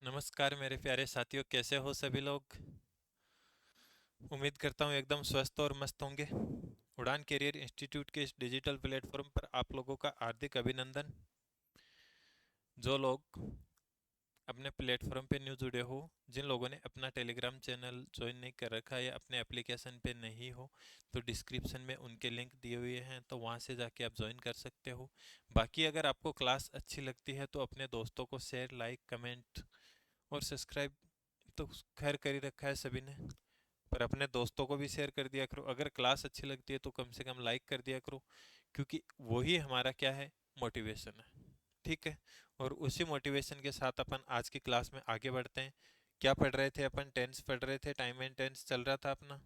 नमस्कार मेरे प्यारे साथियों, कैसे हो सभी लोग। उम्मीद करता हूँ एकदम स्वस्थ और मस्त होंगे। उड़ान कैरियर इंस्टीट्यूट के इस डिजिटल प्लेटफॉर्म पर आप लोगों का हार्दिक अभिनंदन। जो लोग अपने प्लेटफॉर्म पे न्यू जुड़े हो, जिन लोगों ने अपना टेलीग्राम चैनल ज्वाइन नहीं कर रखा है या अपने एप्लीकेशन पे नहीं हो, तो डिस्क्रिप्शन में उनके लिंक दिए हुए हैं, तो वहाँ से जाके आप ज्वाइन कर सकते हो। बाकी अगर आपको क्लास अच्छी लगती है तो अपने दोस्तों को शेयर, लाइक, कमेंट और सब्सक्राइब तो खैर कर ही रखा है सभी ने, पर अपने दोस्तों को भी शेयर कर दिया करो। अगर क्लास अच्छी लगती है तो कम से कम लाइक कर दिया करो, क्योंकि वही हमारा क्या है, मोटिवेशन है। ठीक है। और उसी मोटिवेशन के साथ अपन आज की क्लास में आगे बढ़ते हैं। क्या पढ़ रहे थे अपन? टेंस पढ़ रहे थे, टाइम एंड टेंस चल रहा था अपना।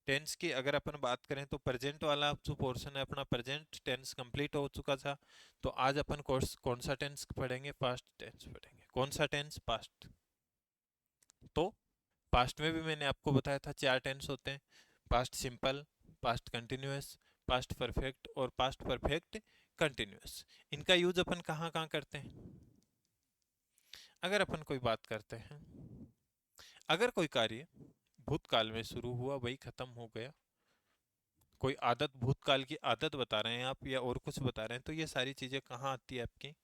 टेंस की अगर अपन बात करें तो प्रेजेंट वाला जो पोर्शन है अपना, प्रेजेंट टेंस कंप्लीट हो चुका था। तो आज अपन कोर्स कौन सा टेंस पढ़ेंगे? पास्ट टेंस पढ़ेंगे। कौन सा टेंस? पास्ट। तो पास्ट में भी मैंने आपको बताया था चार टेंस होते हैं: past simple, past continuous, past perfect और पास्ट परफेक्ट कंटिन्यूअस। इनका यूज अपन कहाँ कहाँ करते हैं? अगर अपन कोई बात करते हैं, अगर कोई कार्य भूतकाल में शुरू हुआ, वही खत्म हो गया, कोई आदत, भूतकाल की आदत बता रहे हैं आप या और कुछ बता रहे हैं, तो ये सारी चीजें कहाँ आती है आपकी?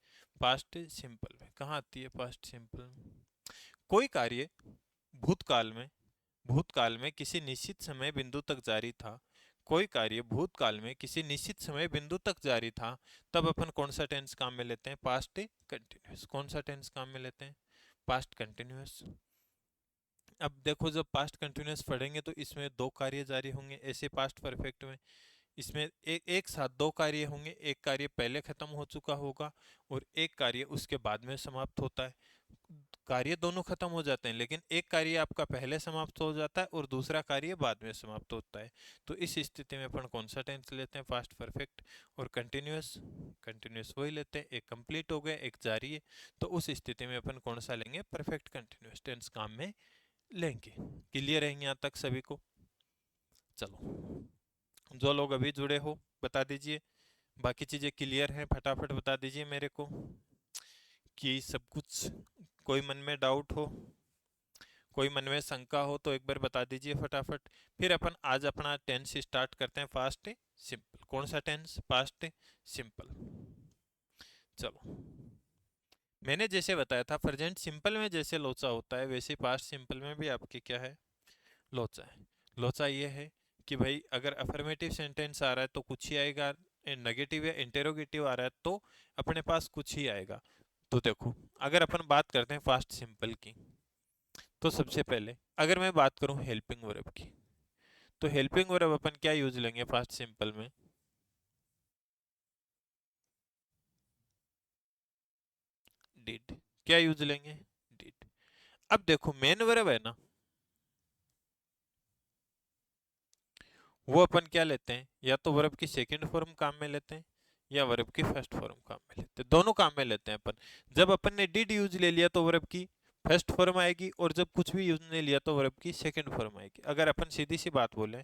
पास्ट सिंपल में। कहाँ आती है पास्ट सिंपल? कोई कार्य भूतकाल में, भूतकाल में किसी निश्चित समय बिंदु तक जारी था, कोई कार्य भूतकाल में किसी निश्चित समय बिंदु तक जारी था, तब अपन कौन सा टेंस काम में लेते हैं? Past continuous. कौन सा टेंस काम में लेते हैं? Past continuous. अब देखो, जब पास्ट कंटिन्यूअस पढ़ेंगे तो इसमें दो कार्य जारी होंगे, ऐसे पास्ट परफेक्ट में इसमें एक साथ दो कार्य होंगे। एक कार्य पहले खत्म हो चुका होगा और एक कार्य उसके बाद में समाप्त होता है। कार्य दोनों खत्म हो जाते हैं, लेकिन एक कार्य आपका पहले समाप्त हो जाता है और दूसरा कार्य बाद में समाप्त होता है। तो इस स्थिति में अपन कौन सा टेंस लेते हैं? Past perfect. और कंटिन्यूअस, कंटिन्यूअस वही लेते हैं, एक कंप्लीट हो गया, एक जारी है। तो उस स्थिति में अपन कौन सा लेंगे? परफेक्ट कंटिन्यूअस टेंस काम में लेंगे। क्लियर है यहाँ तक सभी को? चलो, जो लोग अभी जुड़े हो बता दीजिए, बाकी चीजें क्लियर हैं फटाफट बता दीजिए मेरे को, कि सब कुछ। कोई मन में डाउट हो, कोई मन में शंका हो तो एक बार बता दीजिए फटाफट। फिर अपन आज अपना टेंस स्टार्ट करते हैं, पास्ट सिंपल। कौन सा टेंस? Past simple. चलो, मैंने जैसे बताया था प्रेजेंट सिंपल में जैसे लोचा होता है, वैसे पास्ट सिंपल में भी आपके क्या है? लोचा है। लोचा ये है कि भाई अगर अफर्मेटिव सेंटेंस आ रहा है तो कुछ ही आएगा, नेगेटिव या इंटेरोगेटिव आ रहा है तो अपने पास कुछ ही आएगा। तो देखो, अगर अपन बात करते हैं फास्ट सिंपल की, तो सबसे पहले अगर मैं बात करूं हेल्पिंग वर्ब की, तो हेल्पिंग वर्ब अपन क्या यूज लेंगे फास्ट सिंपल में? डिड। क्या यूज लेंगे? डिड। अब देखो, मेन वर्ब है ना, वो अपन क्या लेते हैं? या तो वर्ब की सेकंड फॉर्म काम में लेते हैं या वर्ब की फर्स्ट फॉर्म काम में लेते हैं, दोनों काम में लेते हैं अपन। जब अपन ने डिड यूज ले लिया तो वर्ब की फर्स्ट फॉर्म आएगी, और जब कुछ भी यूज नहीं लिया तो वर्ब की सेकंड फॉर्म आएगी। अगर अपन सीधी सी बात बोले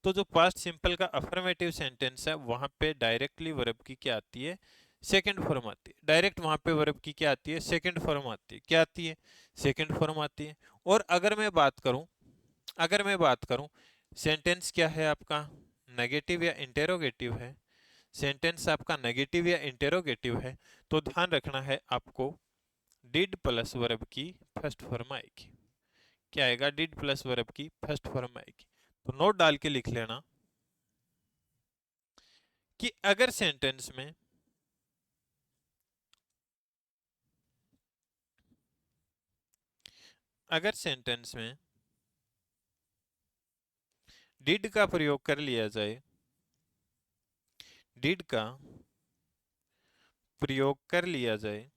तो जो पास्ट सिंपल का अफर्मेटिव सेंटेंस है वहां पे डायरेक्टली वर्ब की क्या आती है? सेकंड फॉर्म आती है। डायरेक्ट वहां पे वर्ब की क्या आती है? सेकंड फॉर्म आती है। क्या आती है? सेकंड फॉर्म आती है। और अगर मैं बात करूं सेंटेंस क्या है आपका? नेगेटिव या इंटेरोगेटिव है? सेंटेंस आपका नेगेटिव या इंटेरोगेटिव है, तो ध्यान रखना है आपको, डिड प्लस वर्ब की फर्स्ट फॉर्म आएगी। क्या आएगा? डिड प्लस वर्ब की फर्स्ट फॉर्म आएगी। तो नोट डाल के लिख लेना कि अगर सेंटेंस में डिड का प्रयोग कर लिया जाए, डिड का प्रयोग कर लिया जाए,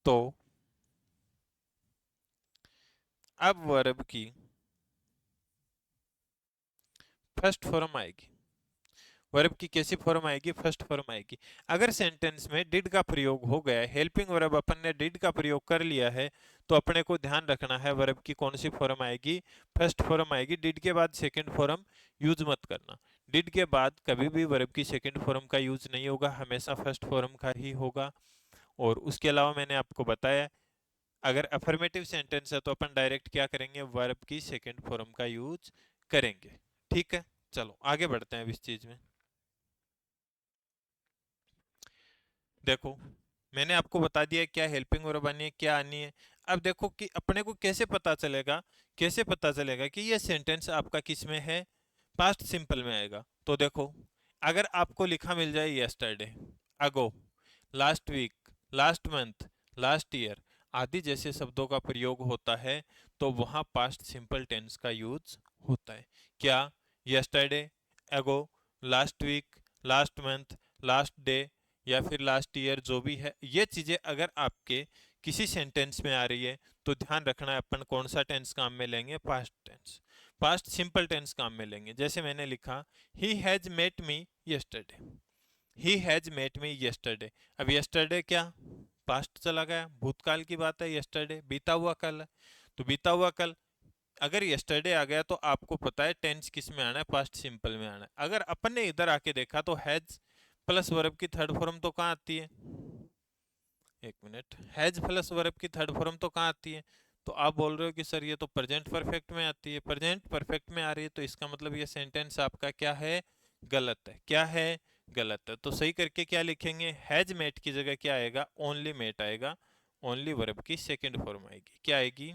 तो अब वर्ब की फर्स्ट फॉर्म आएगी। वर्ब की कैसी फॉर्म आएगी? फर्स्ट फॉर्म आएगी। अगर सेंटेंस में डिड का प्रयोग हो गया है, हेल्पिंग वर्ब अपन ने डिड का प्रयोग कर लिया है, तो अपने को ध्यान रखना है वर्ब की कौन सी फॉर्म आएगी? फर्स्ट फॉर्म आएगी। डिड के बाद सेकंड फॉर्म यूज मत करना। डिड के बाद कभी भी वर्ब की सेकंड फॉर्म का यूज नहीं होगा, हमेशा फर्स्ट फॉर्म का ही होगा। और उसके अलावा मैंने आपको बताया अगर अफर्मेटिव सेंटेंस है तो अपन डायरेक्ट क्या करेंगे, वर्ब की सेकंड फॉर्म का यूज करेंगे। ठीक है, चलो आगे बढ़ते हैं अब इस चीज में। देखो मैंने आपको बता दिया क्या हेल्पिंग वर्ब आनी है, क्या आनी है। अब देखो कि अपने को कैसे पता चलेगा, कैसे पता चलेगा कि ये सेंटेंस आपका किस में है, पास्ट सिंपल में आएगा। तो देखो अगर आपको लिखा मिल जाए yesterday, ago, last week, last month, last year आदि जैसे शब्दों का प्रयोग होता है तो वहां पास्ट सिंपल टेंस का यूज होता है। क्या, yesterday, ago, last week, last month, last day या फिर लास्ट ईयर, जो भी है ये चीजें अगर आपके किसी सेंटेंस में आ रही है तो ध्यान रखना है अपन कौन सा टेंस काम में लेंगे, past tense, past simple tense काम में लेंगे। जैसे मैंने लिखा he has met me yesterday, he has met me yesterday. अब यस्टरडे क्या, पास्ट चला गया, भूतकाल की बात है, यस्टरडे बीता हुआ कल है, तो बीता हुआ कल। अगर यस्टरडे आ गया तो आपको पता है टेंस किस में आना है, पास्ट सिंपल में आना है। अगर अपन ने इधर आके देखा तो हैज प्लस वर्ब की थर्ड फॉर्म तो कहाँ आती है, एक मिनट, हैज प्लस वर्ब की थर्ड फॉर्म तो कहाँ आती है, तो आप बोल रहे हो कि सर ये तो प्रेजेंट परफेक्ट में आती है, प्रेजेंट परफेक्ट में आ रही है तो इसका मतलब ये सेंटेंस आपका क्या है, गलत है। क्या है, गलत है। तो सही करके क्या लिखेंगे, हैज मेट की जगह क्या आएगा, ओनली मेट आएगा, ओनली वर्ब की सेकंड फॉर्म आएगी, क्या आएगी,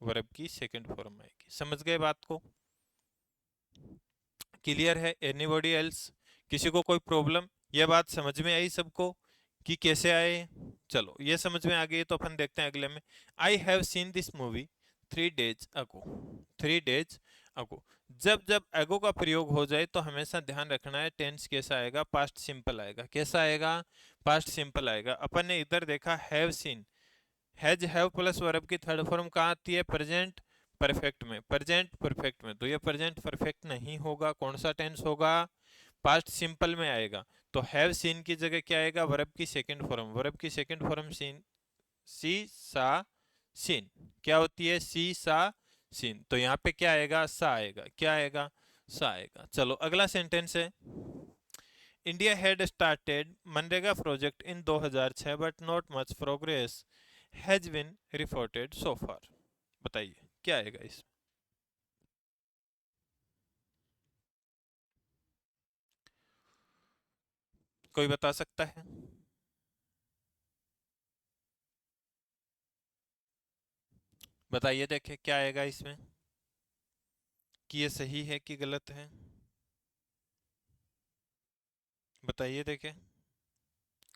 वर्ब की सेकंड फॉर्म आएगी। समझ गए बात को, क्लियर है, एनीबॉडी एल्स, किसी को कोई प्रॉब्लम, यह बात समझ में आई सबको कि कैसे आए। चलो ये समझ में आ गई तो अपन देखते हैं अगले में। I have seen this movie 3 days ago, 3 days अगो। जब जब अगो का प्रयोग हो जाए तो हमेशा ध्यान रखना है टेंस कैसा आएगा, पास्ट सिंपल आएगा। कैसा आएगा, पास्ट सिंपल आएगा। अपन ने इधर देखा have seen, has have plus verb की थर्ड फॉर्म कहाँ आती है, प्रेजेंट परफेक्ट में, प्रेजेंट परफेक्ट में। तो ये प्रेजेंट परफेक्ट नहीं होगा, कौन सा टेंस होगा, पास्ट सिंपल में आएगा। तो हैव सीन की जगह क्या आएगा, वर्ब की सेकंड फॉर्म, वर्ब की सेकंड फॉर्म सीन, सी सा सीन, क्या होती है, सी सा सीन। तो यहाँ पे क्या आएगा, सा आएगा, क्या आएगा, सा आएगा। चलो अगला सेंटेंस है, India had started MNREGA project in 2006 but not much progress has been reported so far. बताइए क्या आएगा इस, कोई बता सकता है, बताइए देखे क्या आएगा इसमें, कि ये सही है कि गलत है, बताइए देखे,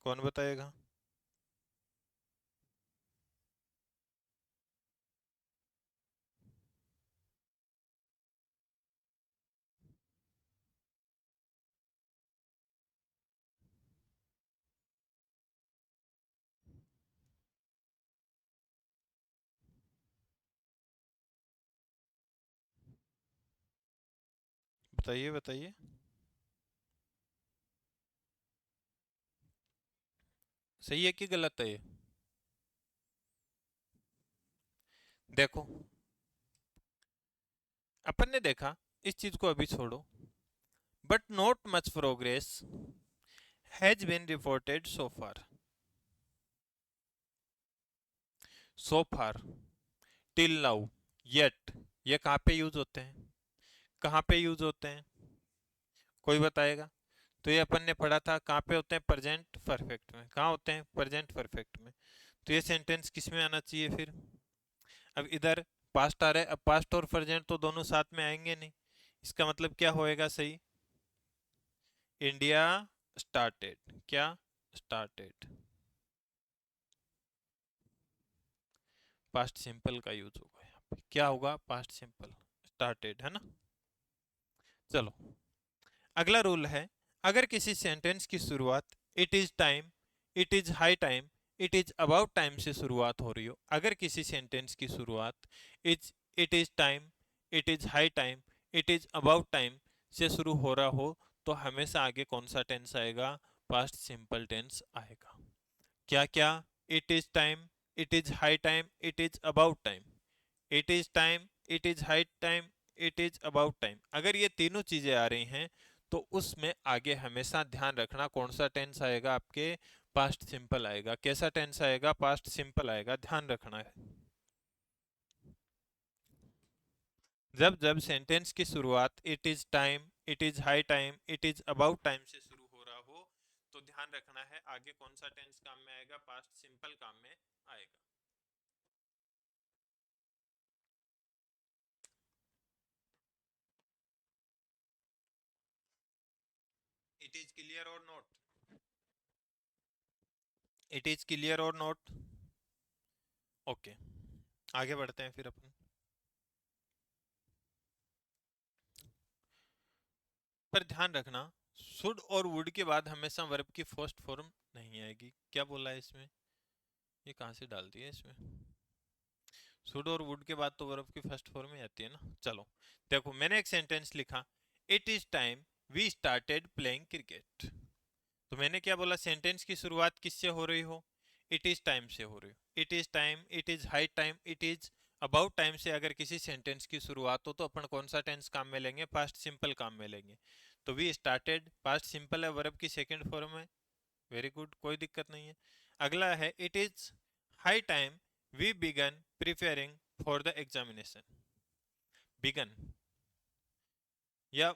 कौन बताएगा। बताइए बताइए, सही है कि गलत है ये। देखो अपन ने देखा, इस चीज को अभी छोड़ो, but not much progress has been reported so far, so far, till now, yet, ये कहाँ पे यूज होते हैं, कहाँ पे यूज होते हैं, कोई बताएगा। तो ये अपन ने पढ़ा था कहाँ पे होते हैं, प्रेजेंट परफेक्ट में। कहाँ होते हैं, प्रेजेंट परफेक्ट में। तो ये सेंटेंस किस में आना चाहिए फिर, अब इधर पास्ट आ रहा है, अब पास्ट और प्रेजेंट तो दोनों साथ में आएंगे नहीं, इसका मतलब क्या होएगा सही, इंडिया स्टार्टेड, क्या, स्टार्टेड, पास्ट सिंपल का यूज होगा यहाँ पे, क्या होगा, पास्ट सिंपल, स्टार्टेड है ना। चलो अगला रूल है, अगर किसी सेंटेंस की शुरुआत it is time, it is high time, it is about time से शुरुआत हो रही हो, अगर किसी सेंटेंस की शुरुआत is, it is time, it is high time, it is about time से शुरू हो रहा हो तो हमेशा आगे कौन सा टेंस आएगा, पास्ट सिंपल टेंस आएगा। क्या क्या, it is time, it is high time, it is about time, it is time, it is high time, it is about time. अगर ये तीनों चीजें आ रही हैं तो उसमें आगे हमेशा ध्यान रखना कौन सा टेंस आएगा, आपके पास्ट सिंपल आएगा। कैसा टेंस आएगा? पास्ट सिंपल आएगा, ध्यान रखना है। जब जब सेंटेंस की शुरुआत it is time, it is high time, it is about time से शुरू हो रहा हो, तो ध्यान रखना है आगे कौन सा टेंस काम में आएगा? पास्ट सिंपल काम में आएगा। इट इज क्लियर और नॉट? इट इज क्लियर और नॉट? ओके, आगे बढ़ते हैं फिर अपन। पर ध्यान रखना, शुड और वुड के बाद हमेशा वर्ब की फर्स्ट फॉर्म नहीं आएगी। क्या बोला है इसमें? ये कहाँ से डाल दिया इसमें? शुड और वुड के बाद तो वर्ब की फर्स्ट फॉर्म ही आती है ना। चलो देखो, मैंने एक सेंटेंस लिखा, it is time we started playing cricket. तो मैंने क्या बोला? सेंटेंस की शुरुआत किससे हो रही हो? इट इज टाइम से हो रही हो। It is time, it is high time, it is about time से अगर किसी सेंटेंस की शुरुआत हो तो अपन कौन सा टेंस काम में लेंगे? पास्ट सिंपल काम में लेंगे। तो वी स्टार्टेड पास्ट सिंपल है, वर्ब की सेकंड फॉर्म है। वेरी गुड, कोई दिक्कत नहीं है। अगला है it is high time we began preparing for the examination. Began या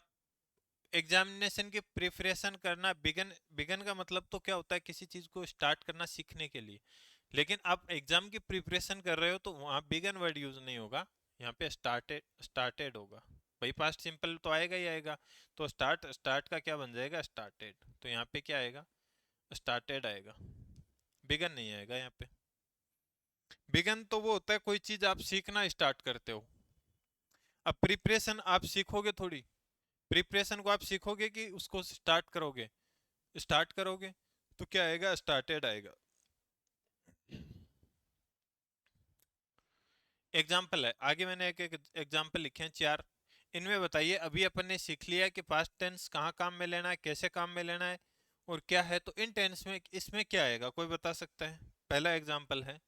एग्जामिनेशन की प्रिपरेशन करना। बिगन, बिगन का मतलब तो क्या होता है? किसी चीज को स्टार्ट करना सीखने के लिए। लेकिन आप एग्जाम की प्रिपरेशन कर रहे हो तो वहां बिगन वर्ड यूज नहीं होगा, यहाँ पे स्टार्टेड, स्टार्टेड होगा। भाई पास्ट सिंपल तो आएगा ही आएगा। तो स्टार्ट, स्टार्ट का क्या बन जाएगा? स्टार्टेड। तो यहाँ पे क्या आएगा? स्टार्टेड आएगा, बिगन नहीं आएगा यहाँ पे। बिगन तो वो होता है कोई चीज आप सीखना स्टार्ट करते हो। अब प्रिपरेशन आप सीखोगे थोड़ी, प्रिपरेशन को आप सीखोगे कि उसको स्टार्ट करोगे? स्टार्ट करोगे। तो क्या आएगा? स्टार्टेड आएगा। एग्जाम्पल है आगे, मैंने एक एक एग्जाम्पल लिखे हैं चार। इनमें बताइए, अभी अपन ने सीख लिया कि पास्ट टेंस कहाँ काम में लेना है, कैसे काम में लेना है और क्या है। तो इन टेंस में इसमें क्या आएगा? कोई बता सकता है? पहला एग्जाम्पल है,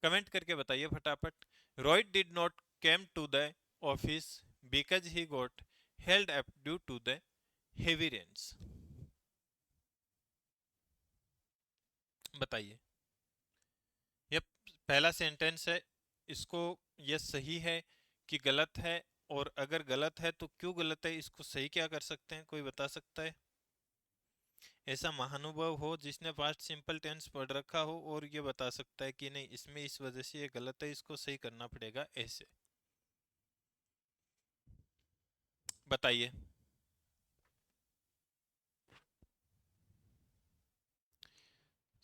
कमेंट करके बताइए फटाफट। Roy did not came to the office because he got held up due to the heavy rains. बताइए। ये पहला सेंटेंस है, इसको ये सही है कि गलत है? और अगर गलत है तो क्यों गलत है? इसको सही क्या कर सकते हैं? कोई बता सकता है? ऐसा महानुभव हो जिसने पास्ट सिंपल टेंस पढ़ रखा हो और ये बता सकता है कि नहीं इसमें इस वजह से ये गलत है, इसको सही करना पड़ेगा ऐसे। बताइए।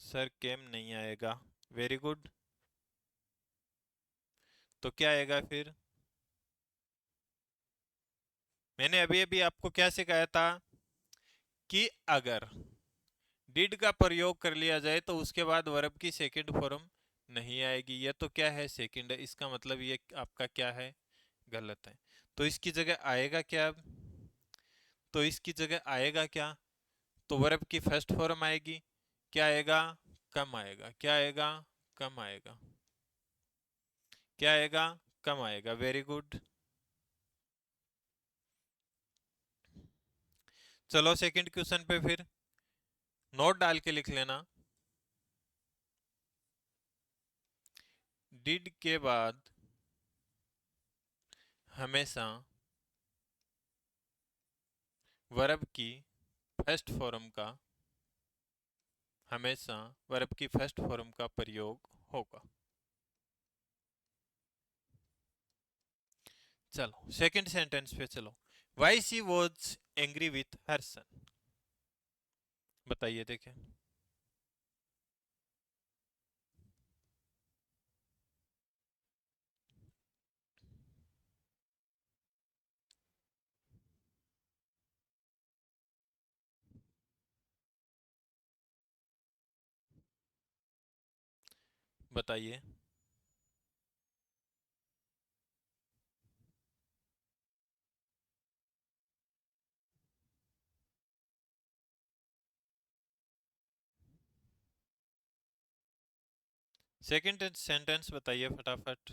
सर केम नहीं आएगा। Very good. तो क्या आएगा फिर? मैंने अभी अभी आपको क्या सिखाया था कि अगर डिड का प्रयोग कर लिया जाए तो उसके बाद वर्ब की सेकंड फॉर्म नहीं आएगी। ये तो क्या है? सेकंड है। इसका मतलब ये आपका क्या है? गलत है। तो इसकी जगह आएगा क्या अब? तो इसकी जगह आएगा क्या? तो वर्ब की फर्स्ट फॉर्म आएगी। क्या आएगा? कम आएगा। क्या आएगा? कम आएगा। क्या आएगा? कम आएगा। Very good. चलो सेकंड क्वेश्चन पे फिर नोट डाल के लिख लेना। डिड के बाद हमेशा वर्ब की फर्स्ट फॉर्म का, हमेशा वर्ब की फर्स्ट फॉर्म का प्रयोग होगा। चलो सेकंड सेंटेंस पे चलो। Why she was angry with her son. बताइए देखें। बताइए। सेकंड सेंटेंस बताइए फटाफट।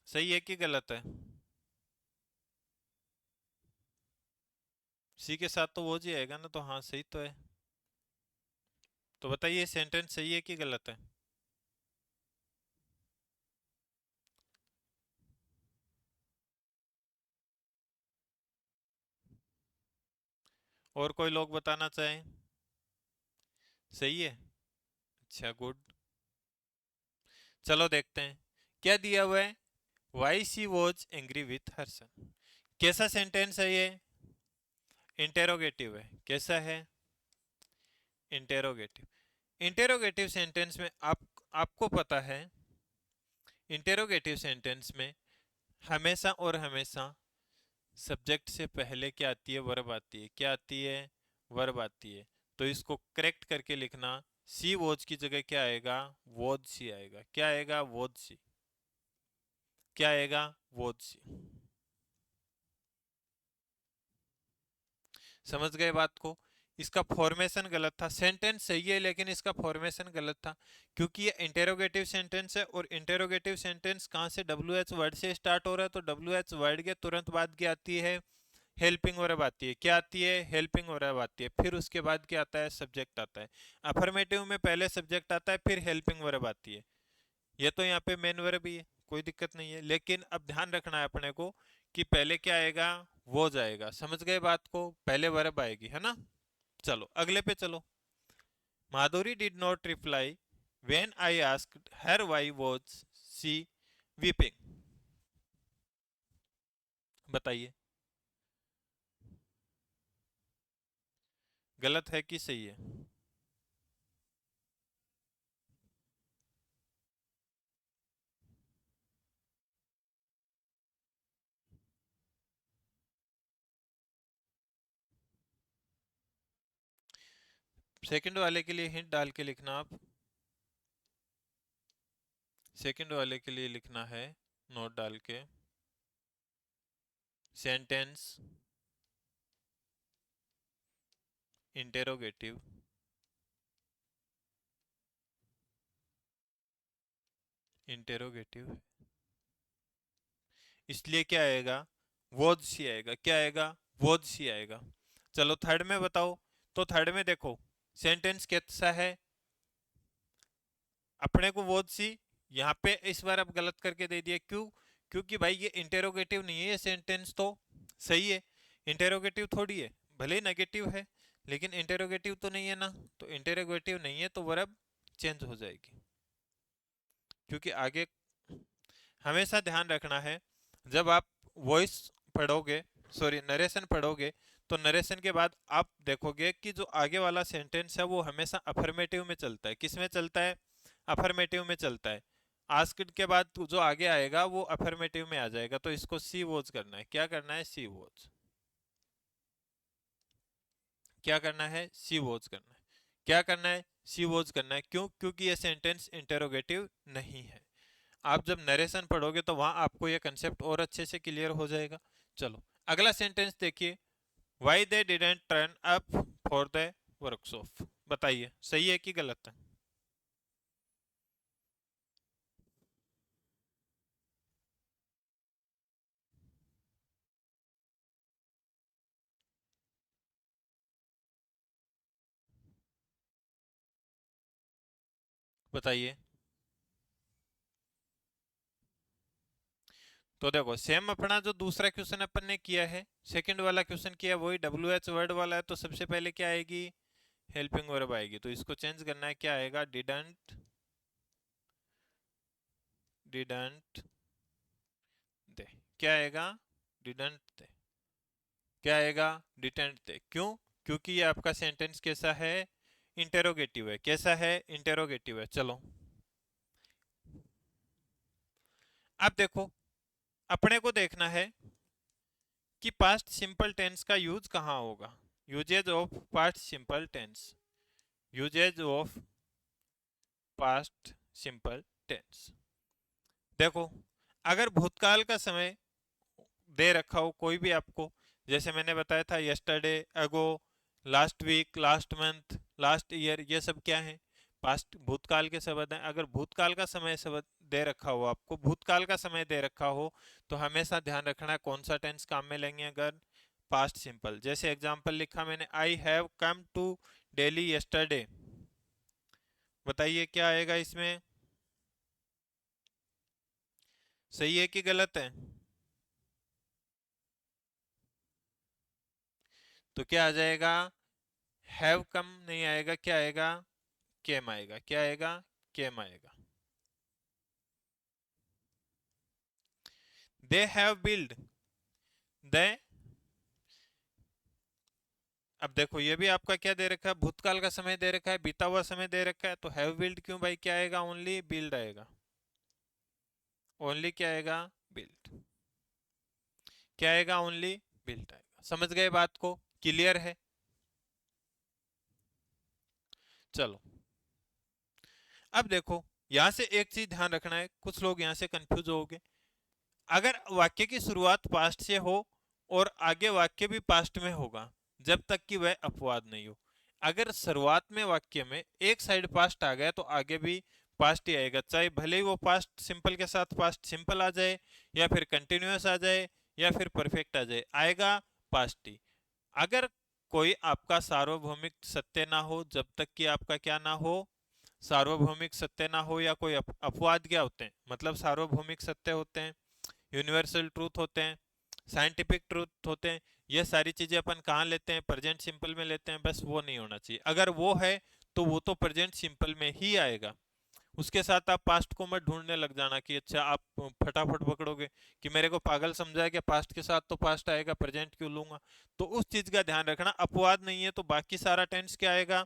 सही है कि गलत है? सी के साथ तो वो जी आएगा ना, तो हाँ सही तो है। तो बताइए सेंटेंस सही है कि गलत है? और कोई लोग बताना चाहें? सही है। अच्छा, गुड। चलो देखते हैं क्या दिया हुआ है। Why she was angry with her son. कैसा सेंटेंस है ये? इंटेरोगेटिव है। कैसा है? इंटेरोगेटिव। इंटेरोगेटिव सेंटेंस में आपको पता है, इंटेरोगेटिव सेंटेंस में हमेशा और हमेशा सब्जेक्ट से पहले क्या आती है? वर्ब आती है। क्या आती है? वर्ब आती है। तो इसको करेक्ट करके लिखना, सी वॉच की जगह क्या आएगा? वॉज सी आएगा। क्या आएगा? वॉज सी। क्या आएगा? वॉज सी। समझ गए बात को? इसका फॉर्मेशन गलत था। सेंटेंस सही है लेकिन इसका फॉर्मेशन गलत था, क्योंकि ये इंटेरोगेटिव सेंटेंस है और इंटेरोगेटिव सेंटेंस कहाँ से? डब्ल्यू एच वर्ड से स्टार्ट हो रहा है, तो डब्ल्यू एच वर्ड के तुरंत बाद क्या आती है? हेल्पिंग वर्ब आती है। क्या आती है? हेल्पिंग वर्ब आती है। फिर उसके बाद क्या आता है? सब्जेक्ट आता है। अफर्मेटिव में पहले सब्जेक्ट आता है फिर हेल्पिंग वर्ब आती है। ये तो यहाँ पे मेन वर्ब ही है, कोई दिक्कत नहीं है, लेकिन अब ध्यान रखना है अपने को कि पहले क्या आएगा? वो जाएगा। समझ गए बात को? पहले वर्ब आएगी, है ना? चलो अगले पे चलो। Madhuri did not reply when I asked her why was she weeping. बताइए गलत है कि सही है? सेकंड वाले के लिए हिंट डाल के लिखना आप। सेकंड वाले के लिए लिखना है नोट डाल के, सेंटेंस इंटेरोगेटिव, इंटेरोगेटिव इसलिए क्या आएगा? वॉज सी आएगा। क्या आएगा? वॉज सी आएगा। चलो थर्ड में बताओ। तो थर्ड में देखो सेंटेंस कैसा है? अपने को वॉज सी यहाँ पे इस बार अब गलत करके दे दिया। क्यों? क्योंकि भाई ये इंटेरोगेटिव नहीं है, ये सेंटेंस तो सही है। इंटेरोगेटिव थोड़ी है, भले ही नेगेटिव है लेकिन इंटेरोगेटिव तो नहीं है ना। तो इंटेरोगेटिव नहीं है तो वर्ब चेंज हो जाएगी। क्योंकि आगे हमेशा ध्यान रखना है, जब आप वॉइस पढ़ोगे, सॉरी नरेशन पढ़ोगे, तो नरेशन के बाद आप देखोगे कि जो आगे वाला सेंटेंस है वो हमेशा अफर्मेटिव में चलता है। किस में चलता है? अफर्मेटिव में चलता है। आस्क्ड के बाद जो आगे आएगा वो अफर्मेटिव में आ जाएगा। तो इसको सी वॉज करना है। क्या करना है? सी वॉज। क्या करना है? सी वॉज करना है। क्या करना है? सी वॉज करना है। क्यों? क्योंकि ये सेंटेंस इंटेरोगेटिव नहीं है। आप जब नरेशन पढ़ोगे तो वहां आपको ये कंसेप्ट और अच्छे से क्लियर हो जाएगा। चलो अगला सेंटेंस देखिए। Why they didn't turn up for the workshop. बताइए सही है कि गलत है? बताइए। तो देखो सेम अपना जो दूसरा क्वेश्चन अपन ने किया है, सेकंड वाला क्वेश्चन किया वही डब्ल्यू एच वर्ड वाला है, तो सबसे पहले क्या आएगी? हेल्पिंग वर्ब आएगी। तो इसको चेंज करना है। क्या आएगा? Didn't, didn't they. क्या आएगा? Didn't they. क्या आएगा? Didn't they. क्यों? क्योंकि ये आपका सेंटेंस कैसा है? इंटेरोगेटिव है। कैसा है? इंटेरोगेटिव है। चलो अब देखो, अपने को देखना है कि पास्ट सिंपल टेंस का यूज कहाँ होगा। Usages of past simple tense. Usages of past simple tense. देखो अगर भूतकाल का समय दे रखा हो कोई भी आपको, जैसे मैंने बताया था yesterday, ago, last week, last month, last year, ये सब क्या है? पास्ट भूतकाल के शब्द हैं। अगर भूतकाल का समय शब्द दे रखा हो, आपको भूतकाल का समय दे रखा हो, तो हमेशा ध्यान रखना है कौन सा टेंस काम में लेंगे। अगर पास्ट सिंपल, जैसे एग्जांपल लिखा मैंने, I have come to Delhi yesterday, बताइए क्या आएगा इसमें, सही है कि गलत है? तो क्या आ जाएगा, हैव कम नहीं आएगा, क्या आएगा, केम आएगा, क्या आएगा, केम आएगा। दे हैव बिल्ड, दे, अब देखो ये भी आपका क्या दे रखा है, भूतकाल का समय दे रखा है, बीता हुआ समय दे रखा है, तो हैव बिल्ड क्यों भाई, क्या आएगा, ओनली बिल्ड आएगा, ओनली क्या आएगा, बिल्ड, क्या आएगा, ओनली बिल्ड आएगा। समझ गए बात को, क्लियर है? चलो अब देखो, यहां से एक चीज ध्यान रखना है, कुछ लोग यहां से कंफ्यूज होगे। अगर वाक्य की शुरुआत पास्ट से हो और आगे वाक्य भी पास्ट में होगा, जब तक कि वह अपवाद नहीं हो। अगर शुरुआत में वाक्य में एक साइड पास्ट आ गया तो आगे भी पास्ट ही आएगा, चाहे भले ही वो पास्ट सिंपल के साथ पास्ट सिंपल आ जाए, या फिर कंटिन्यूअस आ जाए, या फिर परफेक्ट आ जाए, आएगा पास्ट ही। अगर कोई आपका सार्वभौमिक सत्य ना हो, जब तक कि आपका क्या ना हो, सार्वभौमिक सत्य ना हो, या कोई अपवाद क्या होते हैं, मतलब सार्वभौमिक सत्य होते हैं, यूनिवर्सल ट्रूथ होते हैं, साइंटिफिक ट्रूथ होते हैं, ये सारी चीजें अपन कहाँ लेते हैं, प्रेजेंट सिंपल में लेते हैं, बस वो नहीं होना चाहिए। अगर वो है तो वो तो प्रेजेंट सिंपल में ही आएगा, उसके साथ आप पास्ट को मत ढूंढने लग जाना कि अच्छा आप फटाफट पकड़ोगे कि मेरे को पागल समझा है कि पास्ट के साथ तो पास्ट आएगा, प्रेजेंट क्यों लूंगा। तो उस चीज का ध्यान रखना, अपवाद नहीं है तो बाकी सारा टेंस क्या आएगा,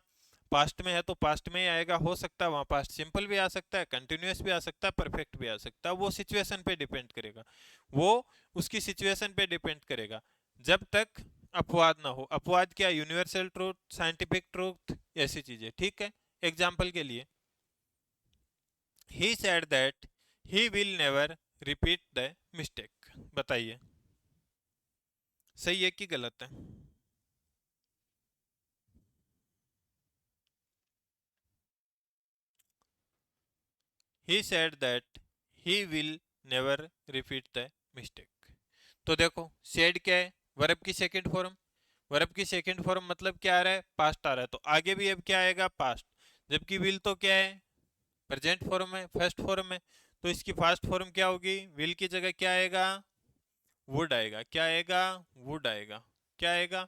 पास्ट में है तो पास्ट में ही आएगा। हो सकता है वहां पास्ट सिंपल भी आ सकता है, कंटिन्यूअस भी आ सकता है, परफेक्ट भी आ सकता है, वो सिचुएशन पे डिपेंड करेगा, वो उसकी सिचुएशन पे डिपेंड करेगा, जब तक अपवाद ना हो। अपवाद क्या, यूनिवर्सल ट्रूथ, साइंटिफिक ट्रूथ, ऐसी चीजें, ठीक है। एग्जाम्पल के लिए, he said that he will never repeat the mistake, बताइए सही है कि गलत है? he said that he will never repeat the mistake। तो देखो said क्या है, वर्ब की सेकंड फॉर्म, वर्ब की सेकंड फॉर्म मतलब क्या आ रहा है, पास्ट आ रहा है, तो आगे भी अब क्या आएगा, पास्ट। जबकि विल तो क्या है, प्रेजेंट फॉर्म है, फर्स्ट फॉर्म है, तो इसकी फास्ट फॉर्म क्या होगी, विल की जगह क्या आएगा, वुड आएगा, क्या आएगा, वुड आएगा, क्या आएगा,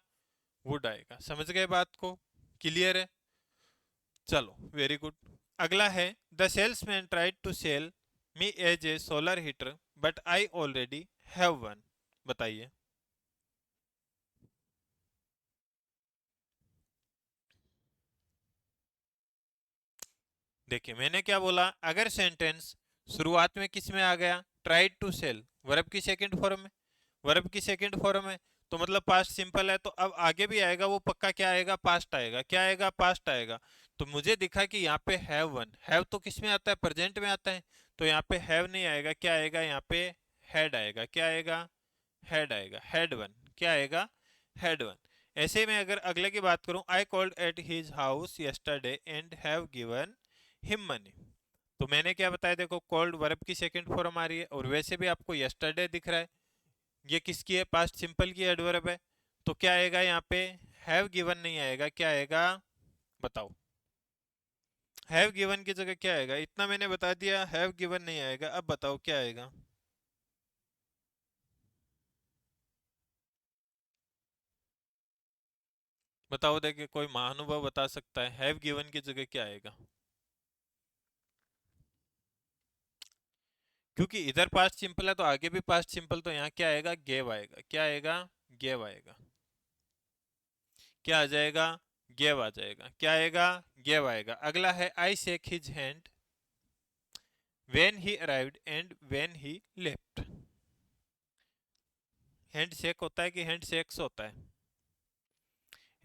वुड आएगा। समझ गए बात को, क्लियर है? चलो वेरी गुड। अगला है, the salesman tried to sell me as a solar heater but I already have one, बताइए। देखिए मैंने क्या बोला, अगर सेंटेंस शुरुआत में किस में आ गया, ट्राइड टू सेल, वर्ब की सेकंड फॉर्म में, वर्ब की सेकंड फॉर्म है, तो मतलब पास्ट सिंपल है, तो अब आगे भी आएगा वो पक्का क्या आएगा, पास्ट आएगा, क्या आएगा, पास्ट आएगा। तो मुझे दिखा कि यहाँ पे हैव वन, हैव तो किस में आता है, प्रेजेंट में आता है, तो यहाँ पे हैव नहीं आएगा, क्या आएगा, यहाँ पे हैड आएगा, क्या आएगा, हैड आएगा, हैड वन, क्या आएगा, हैड वन। ऐसे में अगर अगले की बात करूं, I called at his house yesterday and have given him money, तो मैंने क्या बताया, देखो कॉल्ड वर्ब की सेकंड फॉर्म आ रही है, और वैसे भी आपको यस्टरडे दिख रहा है, ये किसकी है, पास्ट सिंपल की एडवर्ब है, तो क्या आएगा यहाँ पे, हैव गिवन नहीं आएगा, क्या आएगा, बताओ। हैव गिवन की जगह क्या आएगा, इतना मैंने बता दिया, हैव गिवन नहीं आएगा, अब बताओ क्या आएगा। बताओ, देखिए कोई महानुभव बता सकता है, हैव गिवन की जगह क्या आएगा? क्योंकि इधर पास्ट सिंपल है तो आगे भी पास्ट सिंपल, तो यहाँ क्या आएगा, गेव आएगा, क्या आएगा, गेव आएगा, क्या आ जाएगा, गेव आ जाएगा, क्या आएगा, गेव आएगा। अगला है, I shake his hand when he arrived and when he left. Hand shake होता है कि हैंड शेक्स होता है,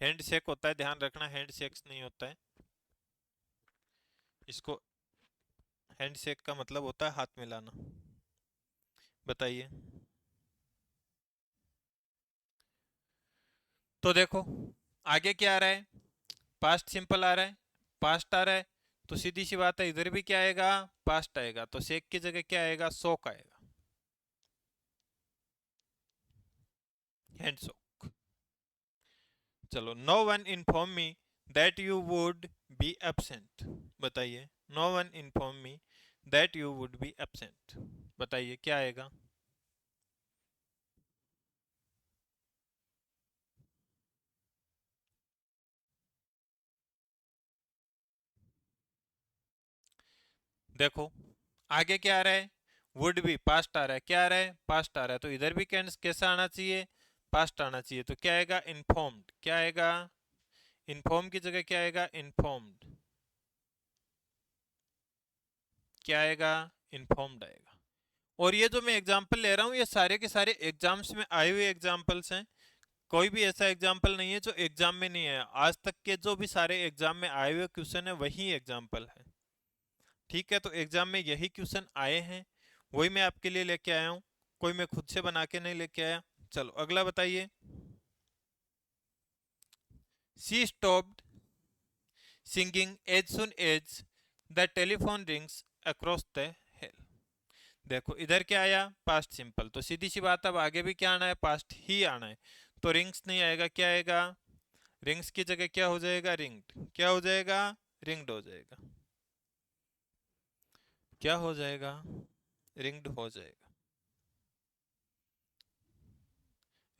हैंड शेक होता है, ध्यान रखना, हैंड शेक्स नहीं होता है। इसको, हैंड शेक का मतलब होता है हाथ मिलाना, बताइए। तो देखो आगे क्या आ रहा है, पास्ट सिंपल आ रहा है, पास्ट आ रहा है, तो सीधी सी बात है इधर भी क्या आएगा, पास्ट आएगा, तो शेक की जगह क्या आएगा, सोक आएगा, हैंड सोक। चलो, no one inform me that you would be absent. बताइए, no one inform me that you would be absent. बताइए क्या आएगा। देखो आगे क्या आ रहा है, वुड बी पास्ट आ रहा है, क्या आ रहा है, पास्ट आ रहा है, तो इधर भी कैसा आना चाहिए, पास्ट आना चाहिए। तो क्या आएगा, इन्फॉर्म्ड। क्या आएगा, इन्फॉर्म की जगह क्या आएगा, इन्फॉर्म्ड। क्या आएगा, इन्फॉर्म्ड आएगा। और ये जो मैं एग्जांपल ले रहा हूँ ये सारे के सारे एग्जाम्स में आए हुए एग्जांपल्स हैं। कोई भी ऐसा एग्जाम्पल नहीं है जो एग्जाम में नहीं है। आज तक के जो भी सारे एग्जाम में आए हुए क्वेश्चन है वही एग्जाम्पल है। ठीक है, तो एग्जाम में यही क्वेश्चन आए हैं, वही मैं आपके लिए लेके आया हूँ। कोई मैं खुद से बना के नहीं लेके आया। चलो अगला बताइए। She stopped singing as soon as the telephone rings across the hill. देखो इधर क्या आया, पास्ट सिंपल, तो सीधी सी बात अब आगे भी क्या आना है, पास्ट ही आना है। तो रिंग्स नहीं आएगा, क्या आएगा, रिंग्स की जगह क्या हो जाएगा, रिंग्ड। क्या हो जाएगा, रिंग्ड हो जाएगा। क्या हो जाएगा, रिंग्ड हो जाएगा।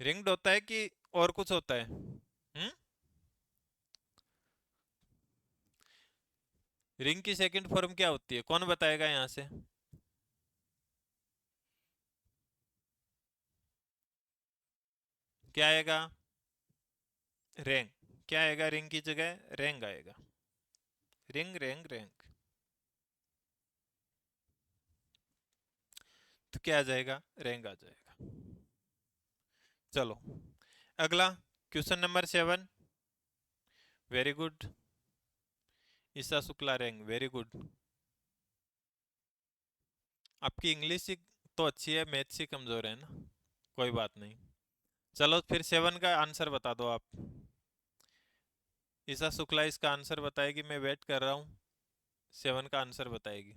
रिंग्ड होता है कि और कुछ होता है, रिंग की सेकंड फॉर्म क्या होती है, कौन बताएगा यहां से। क्या आएगा, रैंक। क्या आएगा, रिंग की जगह रैंक आएगा। Ring rank rank. तो क्या आ जाएगा, रैंक आ जाएगा। चलो अगला, क्वेश्चन नंबर 7। वेरी गुड, ईसा शुक्ला रैंक, वेरी गुड। आपकी इंग्लिश ही तो अच्छी है, मैथ्स ही कमजोर है ना, कोई बात नहीं। चलो फिर 7 का आंसर बता दो आप। ईसा शुक्ला इसका आंसर बताएगी, मैं वेट कर रहा हूँ। 7 का आंसर बताएगी।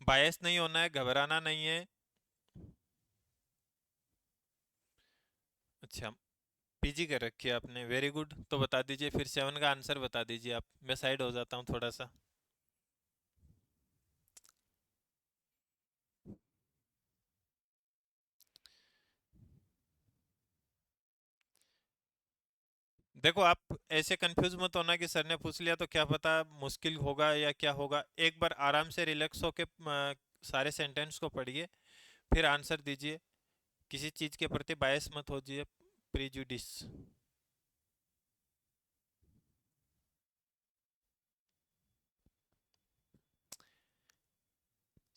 बायस नहीं होना है, घबराना नहीं है। अच्छा, पीजी कर रखी है आपने, वेरी गुड। तो बता दीजिए फिर 7 का आंसर बता दीजिए आप, मैं साइड हो जाता हूँ थोड़ा सा। देखो आप ऐसे कंफ्यूज मत होना कि सर ने पूछ लिया तो क्या पता मुश्किल होगा या क्या होगा। एक बार आराम से रिलैक्स होके सारे सेंटेंस को पढ़िए, फिर आंसर दीजिए। किसी चीज के प्रति बायस मत होजिए, प्रीजुडिस।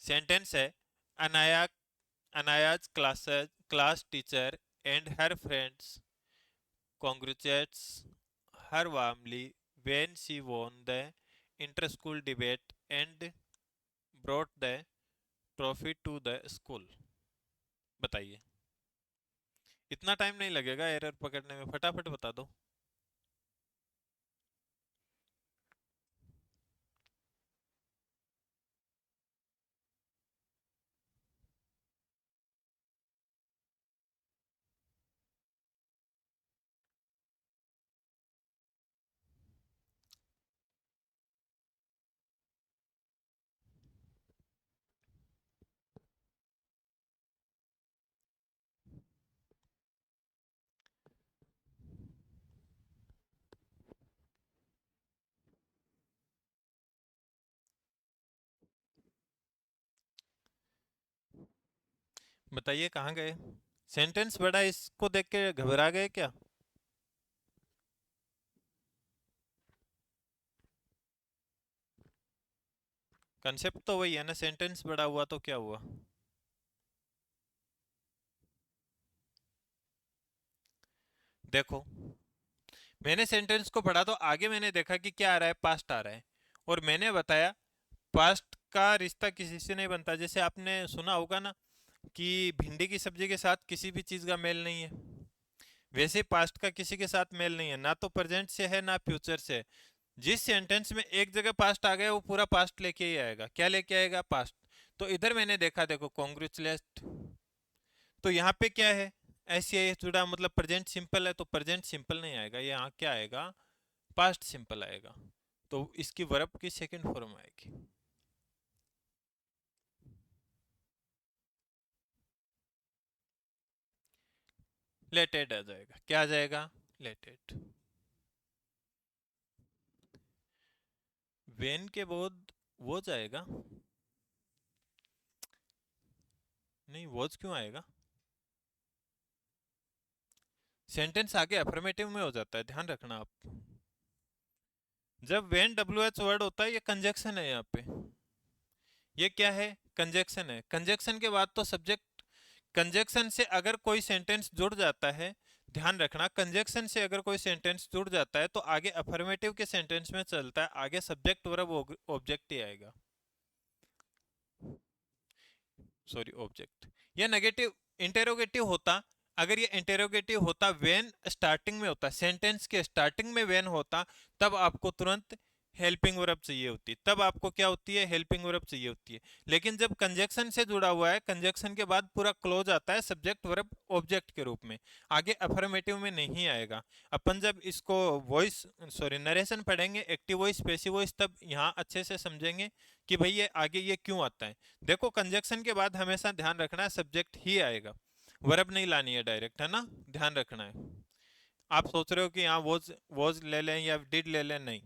सेंटेंस है, Anaya Anaya's class teacher and her friends congratulates her warmly when she won the inter-school debate and brought the trophy to the school। बताइए, इतना टाइम नहीं लगेगा एरर पकड़ने में, फटाफट बता दो। बताइए कहाँ गए, सेंटेंस बड़ा, इसको देख के घबरा गए क्या। कंसेप्ट तो वही है ना, सेंटेंस बड़ा हुआ तो क्या हुआ। देखो मैंने सेंटेंस को पढ़ा तो आगे मैंने देखा कि क्या आ रहा है, पास्ट आ रहा है, और मैंने बताया पास्ट का रिश्ता किसी से नहीं बनता। जैसे आपने सुना होगा ना कि भिंडी की सब्जी के साथ किसी भी चीज का मेल नहीं है, वैसे पास्ट का किसी के साथ मेल नहीं है, ना तो प्रेजेंट से है ना फ्यूचर से। जिस सेंटेंस में एक जगह पास्ट आ गया वो पूरा पास्ट लेके ही आएगा। क्या लेके आएगा? पास्ट। तो इधर मैंने देखा, देखो कॉन्ग्रेचुलेट, तो यहाँ पे क्या है? एस सी आई एस जुड़ा, मतलब प्रेजेंट सिंपल है, तो प्रेजेंट सिंपल नहीं आएगा, यहाँ क्या आएगा? पास्ट सिंपल आएगा। तो इसकी वर्ब की सेकंड फॉर्म आएगी। लेटेड आ जाएगा। क्या आ जाएगा? लेटेड। वेन के बाद वो जाएगा। नहीं, वॉज क्यों आएगा? सेंटेंस आगे अफर्मेटिव में हो जाता है, ध्यान रखना आप। जब वेन डब्ल्यू एच वर्ड होता है, ये कंजक्शन है यहाँ पे। ये क्या है? कंजक्शन है। कंजक्शन के बाद तो सब्जेक्ट, कंजक्शन से अगर कोई सेंटेंस जुड़ जाता है, ध्यान रखना, कंजक्शन से अगर कोई सेंटेंस जुड़ जाता है तो आगे अफर्मेटिव के सेंटेंस में चलता है, आगे सब्जेक्ट वर्ब ऑब्जेक्ट ही आएगा। Sorry, object. या नेगेटिव इंटेरोगेटिव होता, अगर ये इंटेरोगेटिव होता व्हेन स्टार्टिंग में होता, सेंटेंस के स्टार्टिंग में व्हेन होता, तब आपको तुरंत हेल्पिंग वर्ब चाहिए होती, तब आपको क्या होती है? हेल्पिंग वर्ब चाहिए होती है। लेकिन जब कंजक्शन से जुड़ा हुआ है, कंजक्शन के बाद पूरा क्लोज आता है सब्जेक्ट वर्ब ऑब्जेक्ट के रूप में, आगे अफर्मेटिव में नहीं आएगा। अपन जब इसको वॉइस, सॉरी, नरेशन पढ़ेंगे, एक्टिव वॉइस पैसिव वॉइस, तब यहाँ अच्छे से समझेंगे कि भाई ये आगे ये क्यों आता है। देखो, कंजक्शन के बाद हमेशा ध्यान रखना है सब्जेक्ट ही आएगा, वर्ब नहीं लानी है डायरेक्ट, है ना? ध्यान रखना है। आप सोच रहे हो कि यहाँ वॉज ले लें या डिड ले लें, नहीं,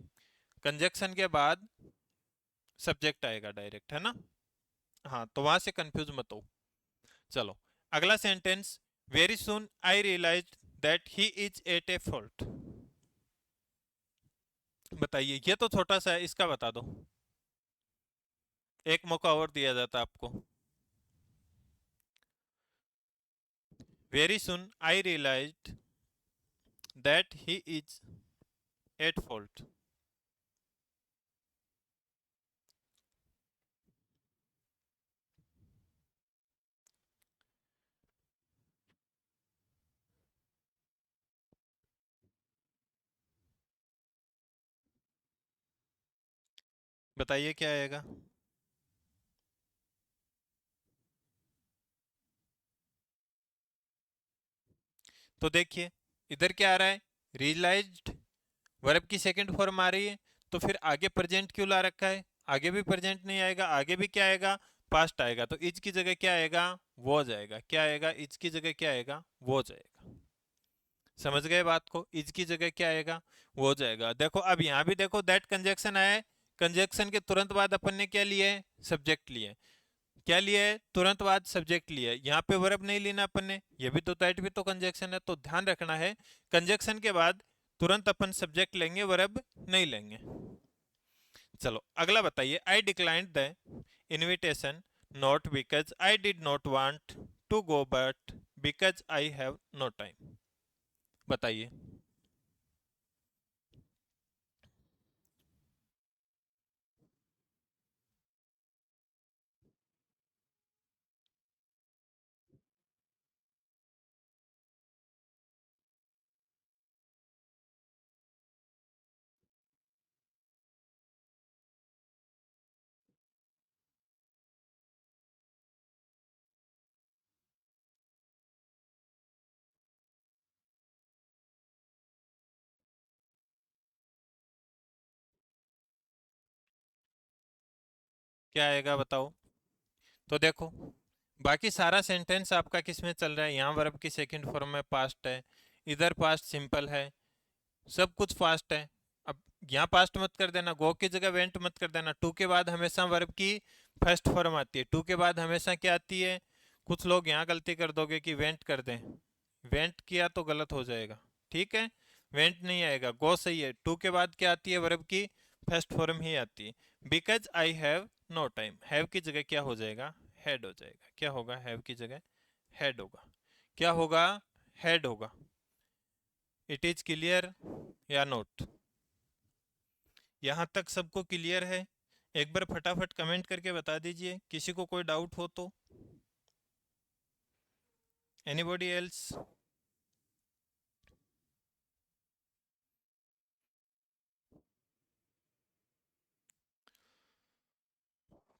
कंजक्शन के बाद सब्जेक्ट आएगा डायरेक्ट, है ना? हाँ, तो वहां से कंफ्यूज मत हो। चलो, अगला sentence. Very soon I realise that he is at a fault. बताइए, ये तो छोटा सा है, इसका बता दो। एक मौका और दिया जाता आपको। Very soon I realise that he is at fault. बताइए क्या आएगा? तो देखिए, इधर क्या आ रहा है? रियलाइज्ड, वर्ब की सेकंड फॉर्म आ रही है, तो फिर आगे प्रेजेंट क्यों ला रखा है? आगे भी प्रेजेंट नहीं आएगा, आगे भी क्या आएगा? पास्ट आएगा। तो इज की जगह क्या आएगा? वो जाएगा। क्या आएगा? इज की जगह क्या आएगा? वो जाएगा। समझ गए बात को? इज की जगह क्या आएगा? वो जाएगा। देखो, अब यहाँ भी देखो, दैट कंजक्शन आया है, कंजक्शन के तुरंत बाद अपन ने क्या लिया है? सब्जेक्ट लिया है। क्या लिया है? तुरंत बाद सब्जेक्ट लिया है। यहाँ पे वर्ब नहीं लेना अपन ने, ये भी तो, दैट भी तो कंजक्शन है, तो ध्यान रखना है, कंजक्शन के बाद तुरंत अपन सब्जेक्ट लेंगे, वर्ब नहीं लेंगे। चलो, अगला बताइए। I declined the invitation not because I did not want to go but because I have no time. बताइए। क्या आएगा बताओ? तो देखो, बाकी सारा सेंटेंस आपका किस में चल रहा है? यहाँ वर्ब की सेकंड फॉर्म में पास्ट है, इधर पास्ट सिंपल है, सब कुछ फास्ट है। अब यहाँ पास्ट मत कर देना, गो की जगह वेंट मत कर देना। टू के बाद हमेशा वर्ब की फर्स्ट फॉर्म आती है, टू के बाद हमेशा क्या आती है? कुछ लोग यहाँ गलती कर दोगे कि वेंट कर दें, वेंट किया तो गलत हो जाएगा, ठीक है? वेंट नहीं आएगा, गो सही है। टू के बाद क्या आती है? वर्ब की फर्स्ट फॉर्म ही आती है। Because I have no time, have की जगह क्या हो जाएगा? हैड हो जाएगा। क्या होगा? हैव की जगह हैड होगा। क्या होगा? हैड होगा। इट इज क्लियर या नोट? यहाँ तक सबको क्लियर है? एक बार फटाफट कमेंट करके बता दीजिए, किसी को कोई डाउट हो तो। Anybody else?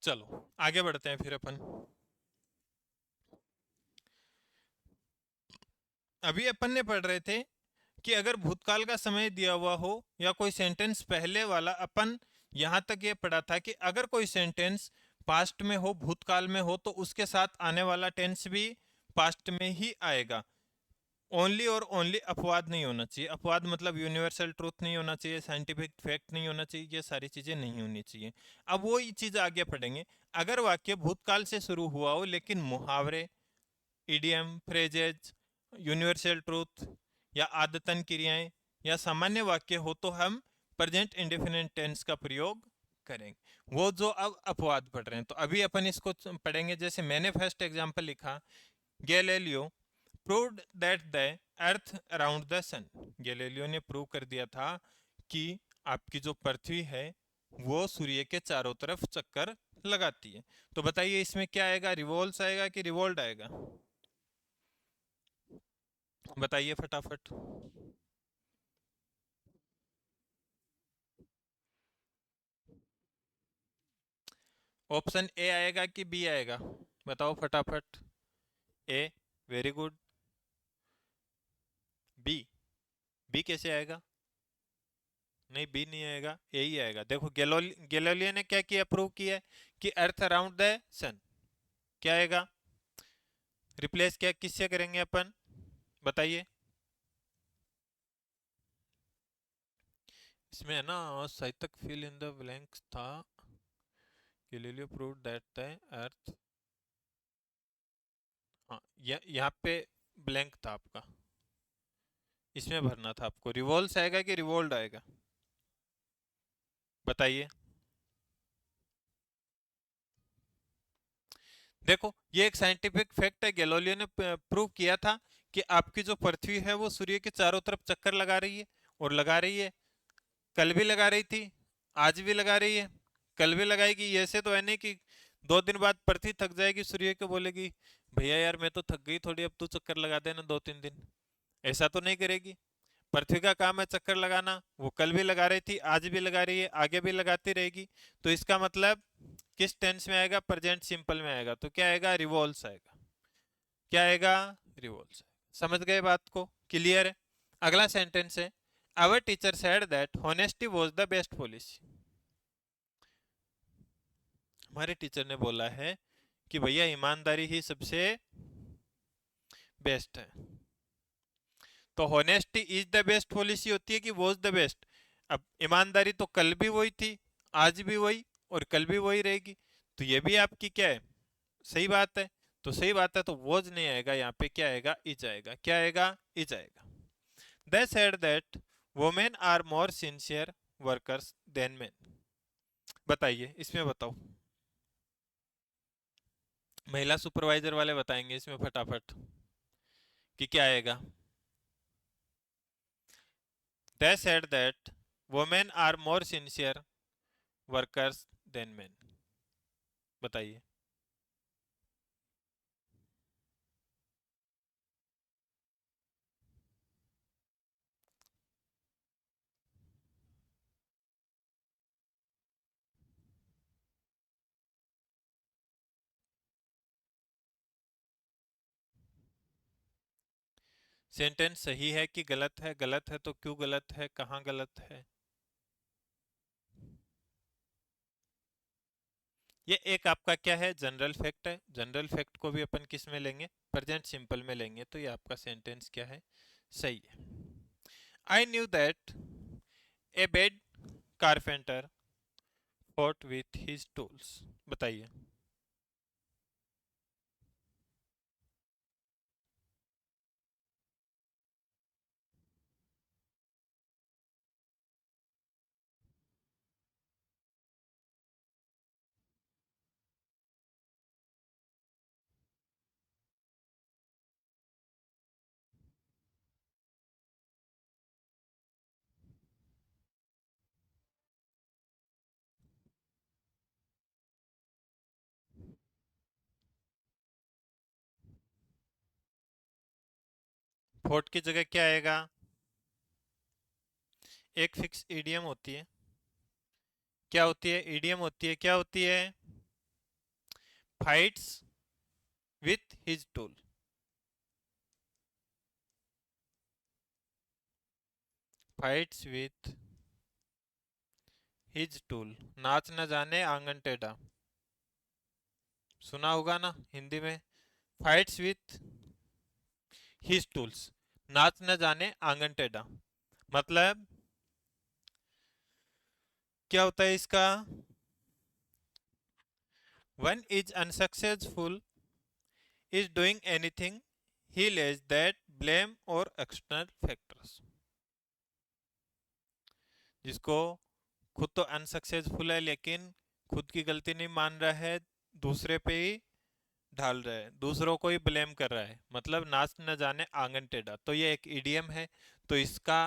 चलो आगे बढ़ते हैं फिर अपन। अभी अपन ने पढ़ रहे थे कि अगर भूतकाल का समय दिया हुआ हो या कोई सेंटेंस पहले वाला, अपन यहां तक ये पढ़ा था कि अगर कोई सेंटेंस पास्ट में हो, भूतकाल में हो, तो उसके साथ आने वाला टेंस भी पास्ट में ही आएगा। ओनली और ओनली अपवाद नहीं होना चाहिए। अपवाद मतलब यूनिवर्सल ट्रूथ नहीं होना चाहिए, साइंटिफिक फैक्ट नहीं होना चाहिए, ये सारी चीजें नहीं होनी चाहिए। अब वो ये चीज आगे पढ़ेंगे। अगर वाक्य भूतकाल से शुरू हुआ हो लेकिन मुहावरे, इडियम, फ्रेजेज, यूनिवर्सल ट्रूथ या आदतन क्रियाएं या सामान्य वाक्य हो तो हम प्रेजेंट इंडेफिनिट टेंस का प्रयोग करेंगे। वो जो अब अपवाद पढ़ रहे हैं, तो अभी अपन इसको पढ़ेंगे। जैसे मैंने फर्स्ट एग्जांपल लिखा, Galileo proved that the earth around the sun. Galileo ने प्रूव कर दिया था कि आपकी जो पृथ्वी है वो सूर्य के चारों तरफ चक्कर लगाती है। तो बताइए इसमें क्या आएगा, रिवॉल्स आएगा कि रिवॉल्ड आएगा? बताइए फटाफट। ऑप्शन ए आएगा कि बी आएगा? बताओ फटाफट। ए, वेरी गुड। बी? बी कैसे आएगा? नहीं, बी नहीं आएगा, ए ही आएगा। देखो गैलीलियो ने क्या किया, प्रूव किया कि अर्थ अराउंड द सन। क्या आएगा? रिप्लेस क्या किससे करेंगे अपन, बताइए। इसमें है ना साइड तक फिल इन द ब्लैंक्स था। गैलीलियो प्रूव दैट द अर्थ, हाँ यहाँ पे ब्लैंक था आपका, इसमें भरना था आपको। रिवॉल्स आएगा कि रिवोल्ड आएगा, बताइए। देखो ये एक साइंटिफिक फैक्ट है, गैलीलियो ने प्रूव किया था कि आपकी जो पृथ्वी है वो सूर्य के चारों तरफ चक्कर लगा रही है, और लगा रही है। कल भी लगा रही थी, आज भी लगा रही है, कल भी लगाएगी। ऐसे तो है नहीं कि 2 दिन बाद पृथ्वी थक जाएगी, सूर्य को बोलेगी भैया यार मैं तो थक गई थोड़ी, अब तू चक्कर लगा देना 2-3 दिन। ऐसा तो नहीं करेगी। पृथ्वी का काम है चक्कर लगाना। वो कल भी लगा रही थी, आज भी लगा रही है, आगे भी लगाती रहेगी। तो इसका मतलब किस टेंस में आएगा, प्रेजेंट सिंपल में आएगा। तो क्या आएगा, रिवॉल्व्स आएगा। क्या आएगा, रिवॉल्व्स। समझ गए बात को, क्लियर है? अगला सेंटेंस है, our teacher said that honesty was the best policy. हमारे टीचर ने बोला है कि भैया ईमानदारी ही सबसे बेस्ट है। तो honesty is the best policy होती है कि वॉज द बेस्ट? अब ईमानदारी तो कल भी वही थी, आज भी वही, और कल भी वही रहेगी। तो ये भी आपकी क्या है, सही बात है। तो सही बात है, तो वॉज नहीं आएगा, यहाँ पे क्या आएगा, इज आएगा। क्या आएगा, इज आएगा। They said that women are more sincere workers than men. बताइए इसमें, बताओ। महिला सुपरवाइजर वाले बताएंगे इसमें फटाफट कि क्या आएगा। They said that women are more sincere workers than men. बताइए। सेंटेंस सही है कि गलत है? गलत है तो क्यों गलत है, कहाँ गलत है? ये एक आपका क्या है, जनरल फैक्ट है। जनरल फैक्ट को भी अपन किस में लेंगे, प्रेजेंट सिंपल में लेंगे। तो ये आपका सेंटेंस क्या है, सही है। I knew that A bed carpenter fought with his tools. बताइए। फॉट की जगह क्या आएगा? एक फिक्स ईडियम होती है। क्या होती है, ईडियम होती है। क्या होती है? Fights with his tool. Fights with his tool, नाच न जाने आंगन टेढ़ा, सुना होगा ना हिंदी में। फाइट्स विथ हिज टूल्स, नाच न जाने आंगन टेढ़ा, मतलब क्या होता है इसका? One is unsuccessful is doing anything, he lays that blame or external factors। जिसको खुद तो अनसक्सेसफुल है लेकिन खुद की गलती नहीं मान रहा है, दूसरे पे ही ढाल रहा है, दूसरों को ही ब्लेम कर रहा है, मतलब नाच न जाने आंगन टेढ़ा। तो ये एक इडियम है, तो इसका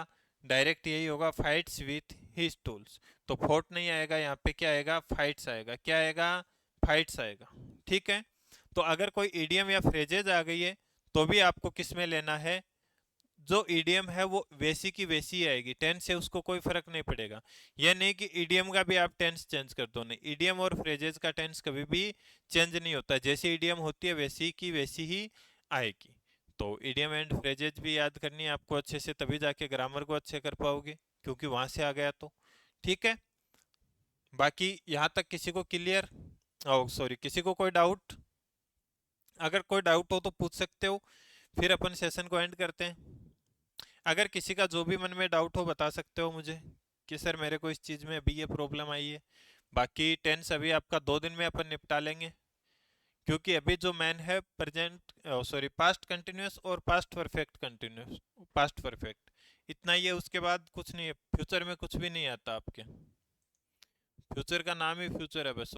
डायरेक्ट यही होगा, फाइट्स विथ हिज टूल्स। तो फोर्ट नहीं आएगा यहाँ पे, क्या आएगा? फाइट्स आएगा। क्या आएगा? फाइट्स आएगा। ठीक है। तो अगर कोई इडियम या फ्रेजेज आ गई है तो भी आपको किस में लेना है? जो ईडीएम है वो वैसी की वैसी ही आएगी, टेंस से उसको कोई फर्क नहीं पड़ेगा। यह नहीं कि ईडीएम का भी आप टेंस चेंज कर दो, नहीं, ईडीएम और फ्रेजेस का टेंस कभी भी चेंज नहीं होता, जैसी ईडीएम होती है वैसी की वैसी ही आएगी। तो ईडीएम एंड फ्रेजेस भी याद करनी है आपको अच्छे से, तभी जाके ग्रामर को अच्छे कर पाओगे, क्योंकि वहां से आ गया तो। ठीक है, बाकी यहाँ तक किसी को क्लियर? ओ सॉरी, किसी को कोई डाउट? अगर कोई डाउट हो तो पूछ सकते हो, फिर अपन सेशन को एंड करते हैं। अगर किसी का जो भी मन में डाउट हो बता सकते हो मुझे कि सर मेरे को इस चीज में अभी ये प्रॉब्लम आई है। बाकी टेंस अभी आपका 2 दिन में अपन निपटा लेंगे, क्योंकि अभी जो मैन है प्रेजेंट, सॉरी, पास्ट कंटिन्यूअस और past perfect continuous, past perfect, इतना ही है। उसके बाद कुछ नहीं है, फ्यूचर में कुछ भी नहीं आता आपके, फ्यूचर का नाम ही फ्यूचर है बस।